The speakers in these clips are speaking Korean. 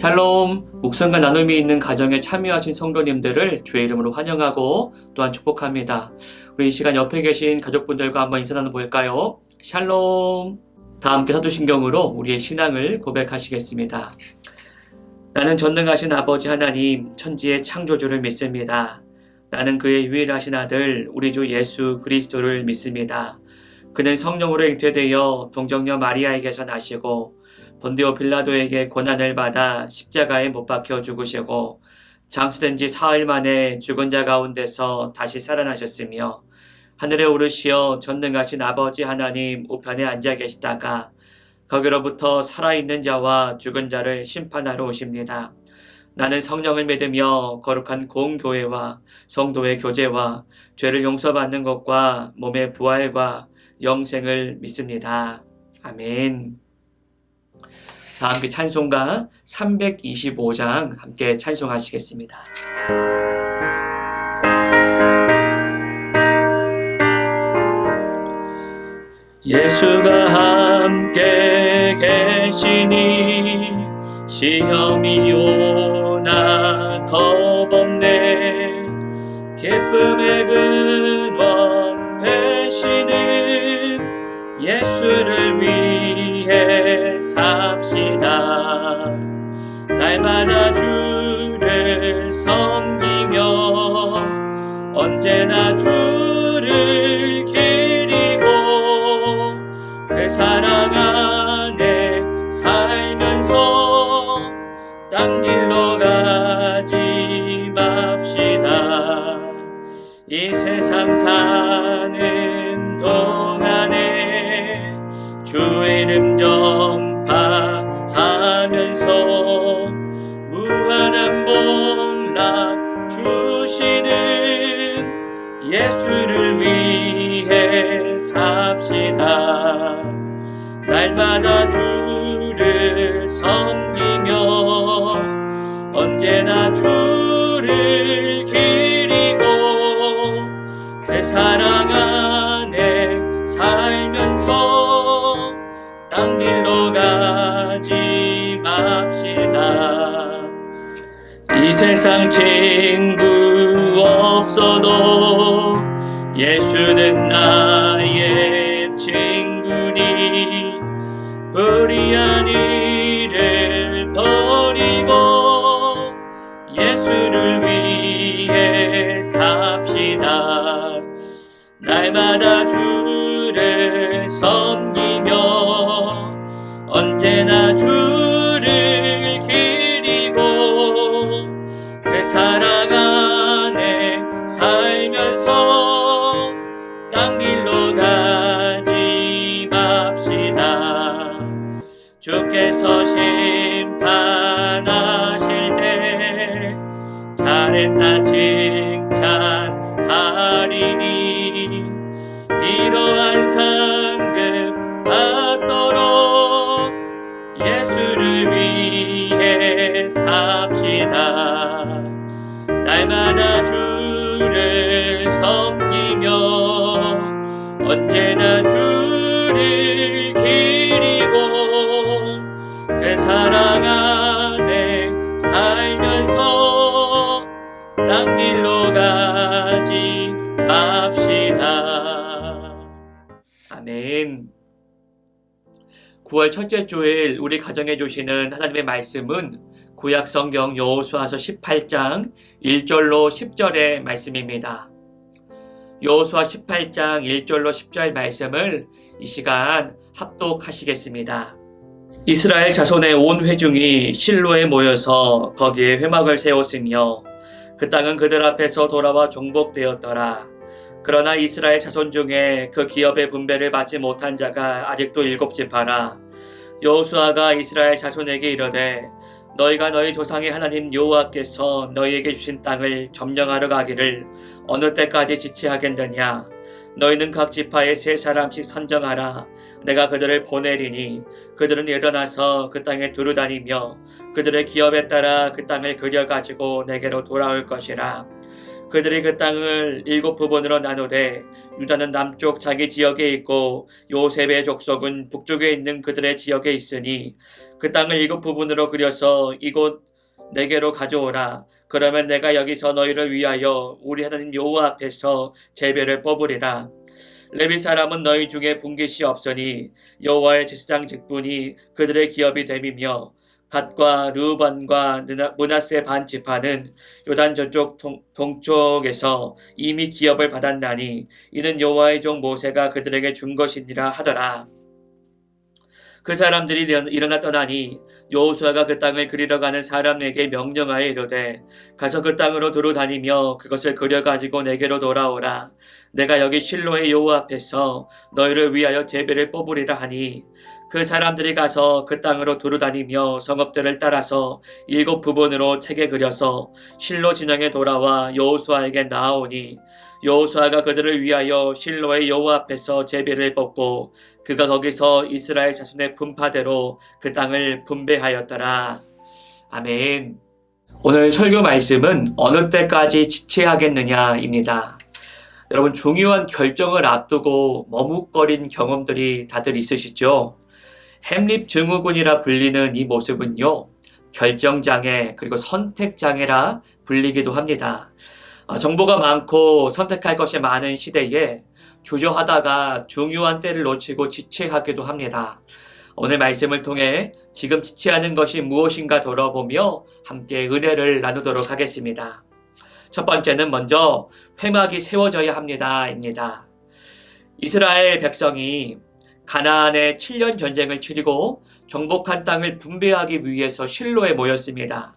샬롬, 묵상과 나눔이 있는 가정에 참여하신 성도님들을 주의 이름으로 환영하고 또한 축복합니다. 우리 이 시간 옆에 계신 가족분들과 한번 인사 나눠볼까요? 샬롬! 다 함께 사도신경으로 우리의 신앙을 고백하시겠습니다. 나는 전능하신 아버지 하나님, 천지의 창조주를 믿습니다. 나는 그의 유일하신 아들, 우리 주 예수 그리스도를 믿습니다. 그는 성령으로 잉태되어 동정녀 마리아에게서 나시고 본디오 빌라도에게 고난을 받아 십자가에 못 박혀 죽으시고 장수된 지 사흘 만에 죽은 자 가운데서 다시 살아나셨으며 하늘에 오르시어 전능하신 아버지 하나님 우편에 앉아 계시다가 거기로부터 살아있는 자와 죽은 자를 심판하러 오십니다. 나는 성령을 믿으며 거룩한 공교회와 성도의 교제와 죄를 용서받는 것과 몸의 부활과 영생을 믿습니다. 아멘. 다 함께 찬송가 325장 함께 찬송하시겠습니다. 예수가 함께 계시니 시험이 오나 겁없네. 기쁨의 근원 되시는 예수를 위해 삽시다. 날마다 주를 섬기며 언제나 주를 기리고 그 사랑 안에 살면서 딴 길로 가지 맙시다. 이 세상 사는 동안에 주 이름 전파하면서 무한한 복락 주시는 예수를 위해 삽시다. 날마다 주를 섬기며 언제나 주를 기리고 그 사랑 안에 살면서 딴 길로 가지 맙시다. 이 세상 친구 없어도 예수는 나의 친구니 불의한 일을 버리고 예수를 위해 삽시다. 날마다 주를 섬기며 언제나 주를 기리고 그 사랑 안에 살면서 딴 길로 가지 맙시다. 주께서 심판하실 때 잘했다 칭찬하리니 이러한 상급 받도록 예수를 위해 삽시다. 날마다 주를 섬기며 언제나 주를 기리고 그 사랑 안에 살면서 딴 길로 가지 맙시다. 아멘. 9월 첫째 주일 우리 가정에 주시는 하나님의 말씀은 구약 성경 여호수아서 18장 1절로 10절의 말씀입니다. 여호수아 18장 1절로 10절 말씀을 이 시간 합독하시겠습니다. 이스라엘 자손의 온 회중이 실로에 모여서 거기에 회막을 세웠으며 그 땅은 그들 앞에서 돌아와 정복되었더라. 그러나 이스라엘 자손 중에 그 기업의 분배를 받지 못한 자가 아직도 7지파라. 여호수아가 이스라엘 자손에게 이르되 너희가 너희 조상의 하나님 여호와께서 너희에게 주신 땅을 점령하러 가기를 어느 때까지 지체하겠느냐. 너희는 각 지파에 3사람씩 선정하라. 내가 그들을 보내리니 그들은 일어나서 그 땅에 두루다니며 그들의 기업에 따라 그 땅을 그려가지고 내게로 돌아올 것이라. 그들이 그 땅을 7부분으로 나누되 유다는 남쪽 자기 지역에 있고 요셉의 족속은 북쪽에 있는 그들의 지역에 있으니 그 땅을 7부분으로 그려서 이곳 내게로 가져오라. 그러면 내가 여기서 너희를 위하여 우리 하나님 여호와 앞에서 제배를 뽑으리라. 레위 사람은 너희 중에 분깃이 없으니 여호와의 제사장 직분이 그들의 기업이 됨이며 갓과 르우반과 므낫세 반 지파는 요단 저쪽 동쪽에서 이미 기업을 받았나니 이는 여호와의 종 모세가 그들에게 준 것이니라 하더라. 그 사람들이 일어나 떠나니 여호수아가 그 땅을 그리러 가는 사람에게 명령하여 이르되 가서 그 땅으로 두루 다니며 그것을 그려가지고 내게로 돌아오라. 내가 여기 실로의 여호와 앞에서 너희를 위하여 제비를 뽑으리라 하니 그 사람들이 가서 그 땅으로 두루 다니며 성읍들을 따라서 7부분으로 책에 그려서 실로 진영에 돌아와 여호수아에게 나아오니 여호수아가 그들을 위하여 실로의 여호와 앞에서 제비를 뽑고 그가 거기서 이스라엘 자손의 분파대로 그 땅을 분배하였더라. 아멘. 오늘 설교 말씀은 어느 때까지 지체하겠느냐입니다. 여러분, 중요한 결정을 앞두고 머뭇거린 경험들이 다들 있으시죠? 햄립증후군이라 불리는 이 모습은요, 결정장애 그리고 선택장애라 불리기도 합니다. 정보가 많고 선택할 것이 많은 시대에 주저하다가 중요한 때를 놓치고 지체하기도 합니다. 오늘 말씀을 통해 지금 지체하는 것이 무엇인가 돌아보며 함께 은혜를 나누도록 하겠습니다. 첫 번째는 먼저 회막이 세워져야 합니다입니다. 이스라엘 백성이 가나안의 7년 전쟁을 치르고 정복한 땅을 분배하기 위해서 실로에 모였습니다.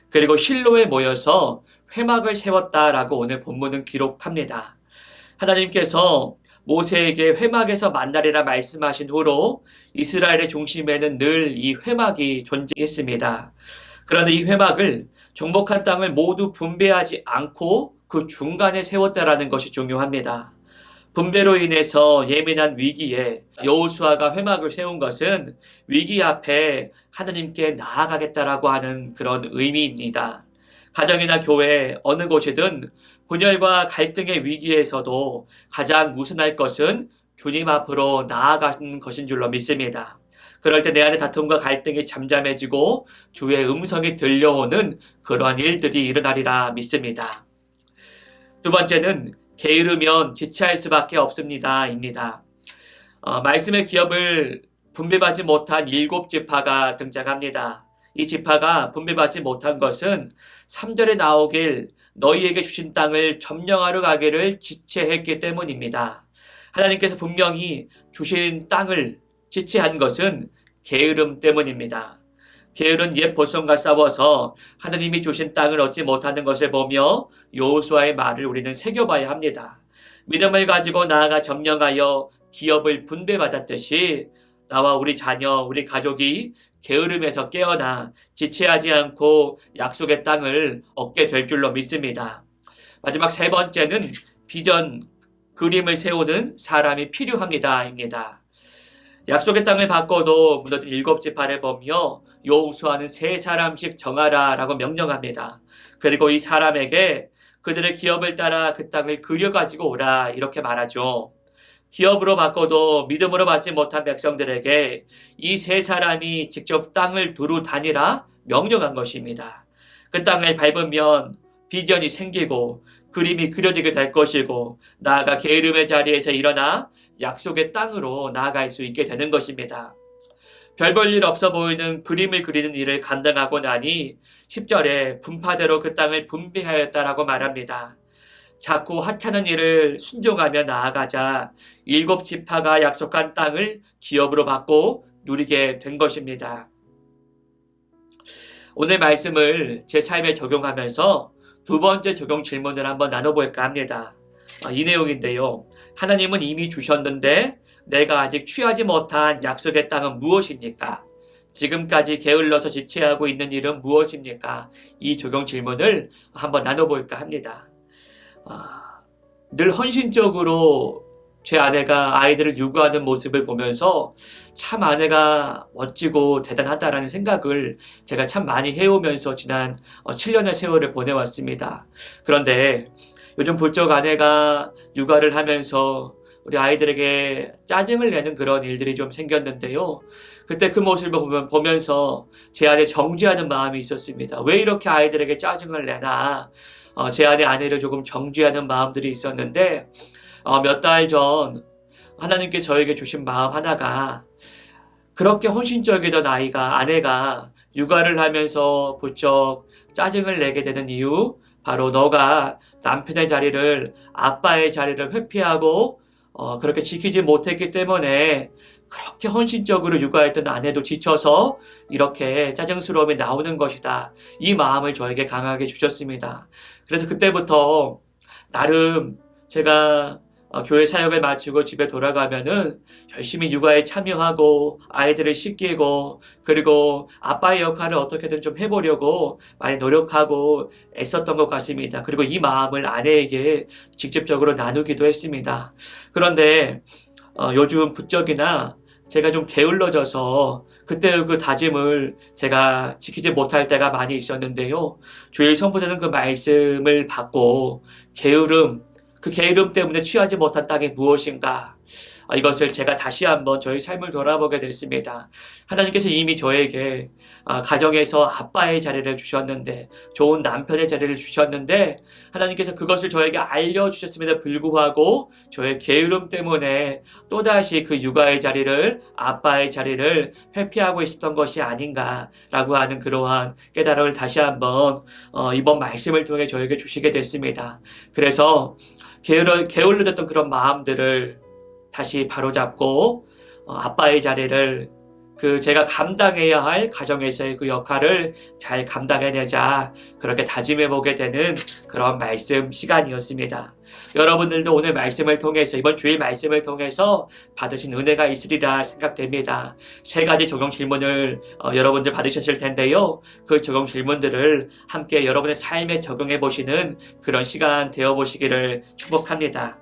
그리고 실로에 모여서 회막을 세웠다라고 오늘 본문은 기록합니다. 하나님께서 모세에게 회막에서 만나리라 말씀하신 후로 이스라엘의 중심에는 늘 이 회막이 존재했습니다. 그런데 이 회막을 정복한 땅을 모두 분배하지 않고 그 중간에 세웠다라는 것이 중요합니다. 분배로 인해서 예민한 위기에 여호수아가 회막을 세운 것은 위기 앞에 하나님께 나아가겠다라고 하는 그런 의미입니다. 가정이나 교회 어느 곳이든 분열과 갈등의 위기에서도 가장 우선할 것은 주님 앞으로 나아가는 것인 줄로 믿습니다. 그럴 때 내 안의 다툼과 갈등이 잠잠해지고 주의 음성이 들려오는 그러한 일들이 일어나리라 믿습니다. 두 번째는 게으르면 지체할 수밖에 없습니다입니다. 말씀의 기업을 분배받지 못한 7지파가 등장합니다. 이 지파가 분배받지 못한 것은 3절에 나오길 너희에게 주신 땅을 점령하러 가기를 지체했기 때문입니다. 하나님께서 분명히 주신 땅을 지체한 것은 게으름 때문입니다. 게으른 옛 보성과 싸워서 하나님이 주신 땅을 얻지 못하는 것을 보며 여호수아의 말을 우리는 새겨봐야 합니다. 믿음을 가지고 나아가 점령하여 기업을 분배받았듯이 나와 우리 자녀, 우리 가족이 게으름에서 깨어나 지체하지 않고 약속의 땅을 얻게 될 줄로 믿습니다. 마지막 세 번째는 비전, 그림을 세우는 사람이 필요합니다입니다. 약속의 땅을 바꿔도 무너진 7지파를 보며 여호수아는 3사람씩 정하라 라고 명령합니다. 그리고 이 사람에게 그들의 기업을 따라 그 땅을 그려가지고 오라 이렇게 말하죠. 기업으로 바꿔도 믿음으로 받지 못한 백성들에게 이 3사람이 직접 땅을 두루 다니라 명령한 것입니다. 그 땅을 밟으면 비전이 생기고 그림이 그려지게 될 것이고 나아가 게으름의 자리에서 일어나 약속의 땅으로 나아갈 수 있게 되는 것입니다. 별 볼 일 없어 보이는 그림을 그리는 일을 감당하고 나니 10절에 분파대로 그 땅을 분배하였다라고 말합니다. 자꾸 하찮은 일을 순종하며 나아가자 7지파가 약속한 땅을 기업으로 받고 누리게 된 것입니다. 오늘 말씀을 제 삶에 적용하면서 두 번째 적용 질문을 한번 나눠볼까 합니다. 이 내용인데요. 하나님은 이미 주셨는데 내가 아직 취하지 못한 약속의 땅은 무엇입니까? 지금까지 게을러서 지체하고 있는 일은 무엇입니까? 이 적용 질문을 한번 나눠볼까 합니다. 늘 헌신적으로 제 아내가 아이들을 유구하는 모습을 보면서 참 아내가 멋지고 대단하다라는 생각을 제가 참 많이 해오면서 지난 7년의 세월을 보내왔습니다. 그런데 요즘 부쩍 아내가 육아를 하면서 우리 아이들에게 짜증을 내는 그런 일들이 좀 생겼는데요. 그때 그 모습을 보면서 제 안에 정죄하는 마음이 있었습니다. 왜 이렇게 아이들에게 짜증을 내나? 제 안에 아내를 조금 정죄하는 마음들이 있었는데, 몇 달 전 하나님께 저에게 주신 마음 하나가, 그렇게 헌신적이던 아내가 육아를 하면서 부쩍 짜증을 내게 되는 이유, 바로 너가 남편의 자리를, 아빠의 자리를 회피하고 그렇게 지키지 못했기 때문에 그렇게 헌신적으로 육아했던 아내도 지쳐서 이렇게 짜증스러움이 나오는 것이다. 이 마음을 저에게 강하게 주셨습니다. 그래서 그때부터 나름 제가 교회 사역을 마치고 집에 돌아가면은 열심히 육아에 참여하고 아이들을 씻기고, 그리고 아빠의 역할을 어떻게든 좀 해보려고 많이 노력하고 애썼던 것 같습니다. 그리고 이 마음을 아내에게 직접적으로 나누기도 했습니다. 그런데 요즘 부쩍이나 제가 좀 게을러져서 그때 그 다짐을 제가 지키지 못할 때가 많이 있었는데요. 주일 선포되는 그 말씀을 받고 그 게으름 때문에 취하지 못한 땅이 무엇인가? 이것을 제가 다시 한번 저희 삶을 돌아보게 됐습니다. 하나님께서 이미 저에게 가정에서 아빠의 자리를 주셨는데, 좋은 남편의 자리를 주셨는데, 하나님께서 그것을 저에게 알려주셨음에도 불구하고 저의 게으름 때문에 또다시 그 육아의 자리를, 아빠의 자리를 회피하고 있었던 것이 아닌가라고 하는 그러한 깨달음을 다시 한번 이번 말씀을 통해 저에게 주시게 됐습니다. 그래서 게을러졌던 그런 마음들을 다시 바로잡고 아빠의 자리를, 제가 감당해야 할 가정에서의 그 역할을 잘 감당해내자, 그렇게 다짐해보게 되는 그런 말씀 시간이었습니다. 여러분들도 오늘 말씀을 통해서, 이번 주일 말씀을 통해서 받으신 은혜가 있으리라 생각됩니다. 3가지 적용 질문을 여러분들 받으셨을 텐데요. 그 적용 질문들을 함께 여러분의 삶에 적용해 보시는 그런 시간 되어 보시기를 축복합니다.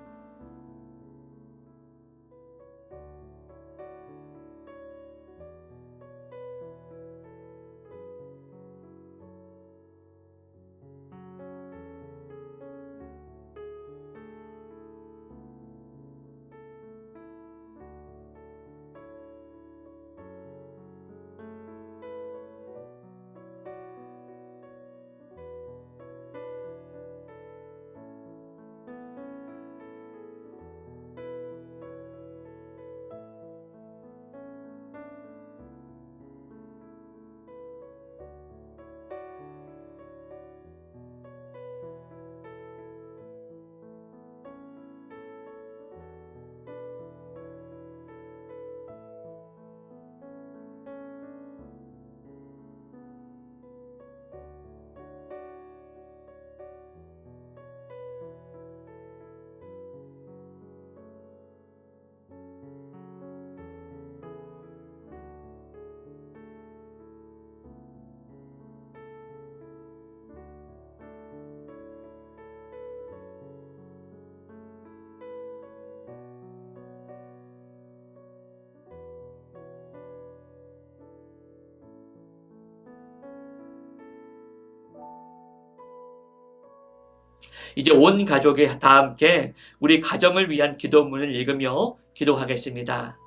이제 온 가족이 다 함께 우리 가정을 위한 기도문을 읽으며 기도하겠습니다.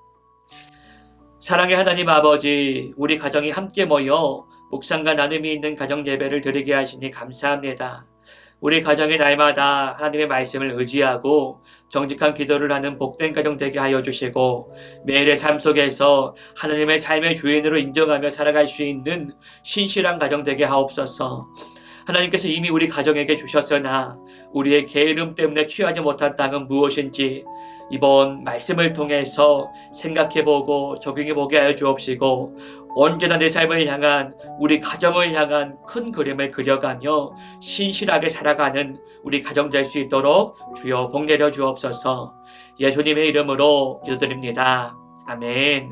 사랑의 하나님 아버지, 우리 가정이 함께 모여 묵상과 나눔이 있는 가정 예배를 드리게 하시니 감사합니다. 우리 가정이 날마다 하나님의 말씀을 의지하고 정직한 기도를 하는 복된 가정 되게 하여 주시고, 매일의 삶 속에서 하나님의 삶의 주인으로 인정하며 살아갈 수 있는 신실한 가정 되게 하옵소서. 하나님께서 이미 우리 가정에게 주셨으나 우리의 게으름 때문에 취하지 못한 땅은 무엇인지 이번 말씀을 통해서 생각해보고 적용해보게 하여 주옵시고, 언제나 내 삶을 향한, 우리 가정을 향한 큰 그림을 그려가며 신실하게 살아가는 우리 가정 될 수 있도록 주여 복 내려 주옵소서. 예수님의 이름으로 기도드립니다. 아멘.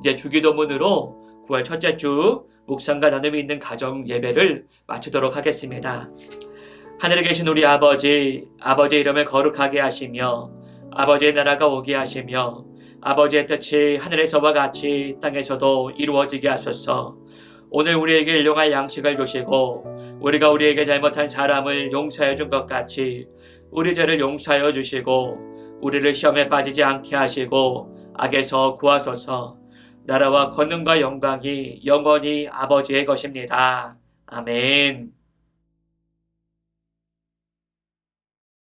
이제 주기도문으로 9월 첫째 주 묵상과 나눔이 있는 가정 예배를 마치도록 하겠습니다. 하늘에 계신 우리 아버지, 아버지의 이름을 거룩하게 하시며 아버지의 나라가 오게 하시며 아버지의 뜻이 하늘에서와 같이 땅에서도 이루어지게 하소서. 오늘 우리에게 일용할 양식을 주시고 우리가 우리에게 잘못한 사람을 용서해 준 것 같이 우리 죄를 용서하여 주시고 우리를 시험에 빠지지 않게 하시고 악에서 구하소서. 나라와 권능과 영광이 영원히 아버지의 것입니다. 아멘.